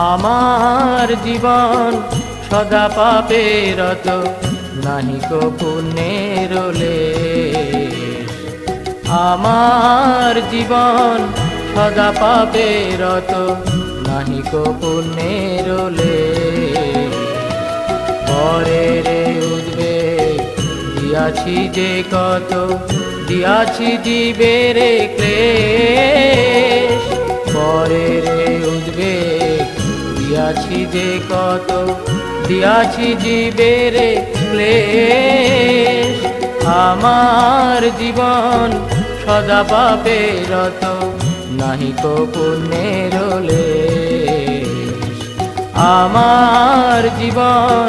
আমার জীবন সদা পাপে রত, নাহি কো পুণ্যের লেশ। আমার জীবন সদা পাপে রত, নাহি কো পুণ্যের লেশ। পরের উদ্বেগ দিয়াছি যে কত, দিয়াছি জীবের ক্লেশ। পরের উদ্বেগ দিয়াছি যে কত, দিয়াছি জীবের ক্লেশ। আমার জীবন সদা পাপে রত, নাহি কো পুণ্যের লেশ। আমার জীবন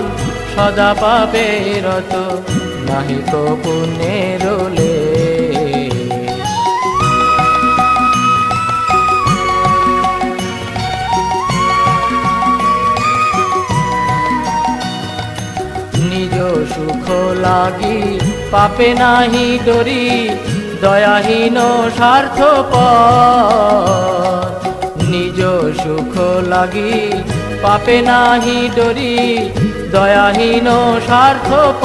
সদা পাপে রত, নাহি কো পুণ্যের লেশ। নিজ সুখ লাগি পাপে নাহি ডরি, দয়াহীন স্বার্থপর। নিজ সুখ লাগি পাপে নাহি ডরি, দয়াহীন স্বার্থপর।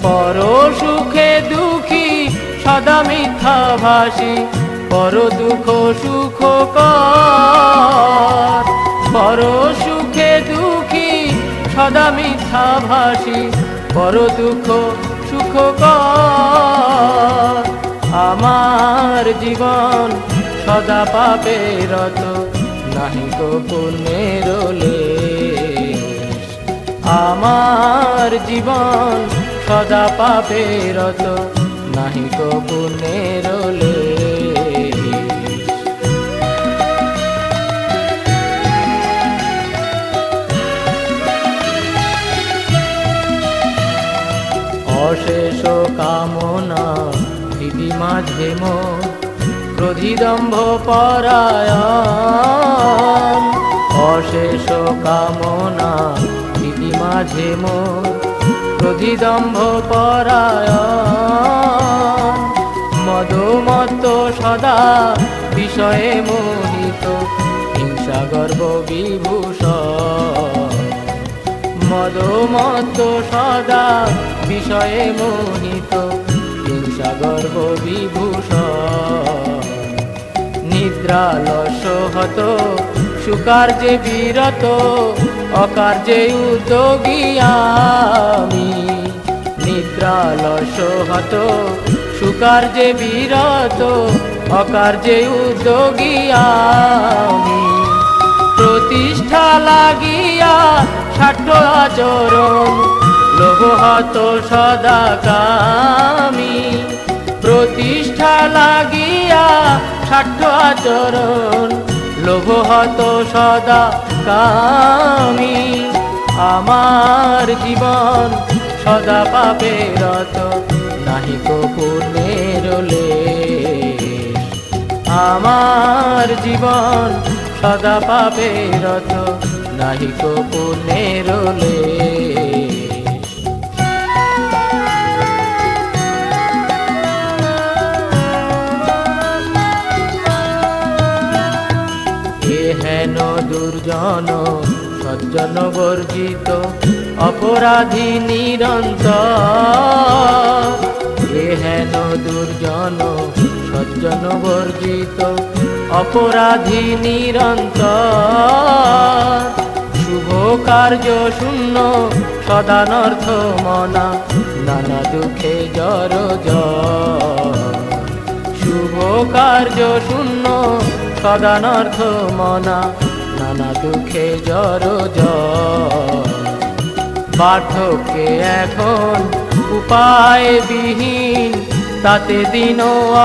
পর সুখে দুঃখী সদা মিথ্যাভাষী, পর দুঃখ সুখ কর। পর সুখে দুঃখী সদা মিথ্যাভাষী, পর দুঃখ সুখ কর। আমার জীবন সদা পাপে রত, নাহি কো পুণ্যের লেশ। আমার জীবন সদা পাপে রত, নাহি কো পুণ্যের লেশ। অশেষ কামনা হৃদি মাঝে মোর, ক্রোধিদম্ভ পরায়ণ। অশেষ কামনা হৃদি মাঝে মোর, ক্রোধিদম্ভ পরায়ণ। মদমত্ত সদা বিষয়ে মোহিত, হিংসা গর্ব বিভূষণ। মদমত্ত সদা বিষয়ে মোহিত, হিংসা গর্ব বিভূষণ। নিদ্রালস্য হত সুকার্যে বিরত, অকার্যে উদ্যোগী আমি। নিদ্রালস্য হত সুকার্যে বিরত, অকার্যে উদ্যোগী আমি। প্রতিষ্ঠা লাগিয়া ষাট আচরণ, লোভ হত সদা কামি। প্রতিষ্ঠা লাগিয়া ষাট আচরণ, লোভ হত সদা কামি। আমার জীবন সদা পাপে রত, নাহি কো পুণ্যের লেশ। আমার জীবন সদা পাপে রত, নাহি কো পুণ্যের লেশ। হেন দুর্জন সজ্জন বর্জিত, অপরাধী নিরন্তর। হেন দুর্জন সজ্জন বর্জিত, অপরাধী নিরন্তর। শুভ কার্য শূন্য সদানর্থ মনা, নানা দুঃখে জড়। শুভ কার্য শূন্য সদানর্থ মনা, নানা দুঃখে জড়। বার্ধক্যে এখন উপায় বিহীন, তাতে দিন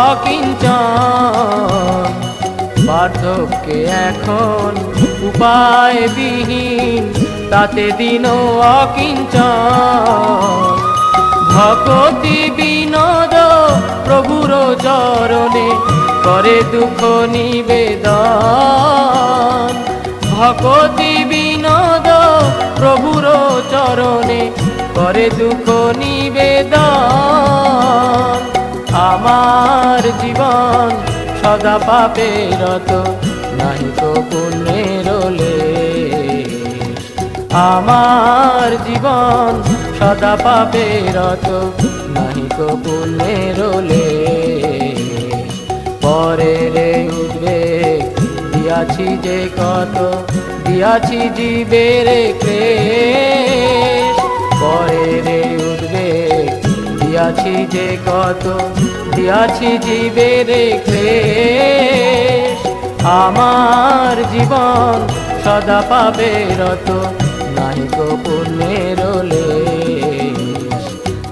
অকিঞ্চন। বার্ধক্যে এখন উপায় বিহীন, তাতে দিন অকিঞ্চন। ভকতি বিনোদ প্রভুর চরণে, করে দুঃখ নিবেদন। ভকতি বিনোদ প্রভুর চরণে, করে দুঃখ নিবেদন। আমার জীবন সদা পাপে রত, নাহি কো পুণ্যের লেশ। আমার জীবন সদা পাপে রত, নাহি কো পুণ্যের লেশ। পরের উদ্বেগ দিয়াছি যে কত, দিয়াছি জীবের ক্লেশ। পরের উদ্বেগ দিয়াছি যে কত, দিয়াছি জীবের ক্লেশ। আমার জীবন সদা পাবে রত, নাহি কো পুণ্যের লেশ।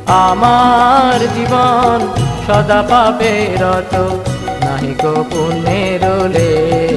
আমার জীবন সদা পাবে রত, নাহি কো পুণ্যের লেশ।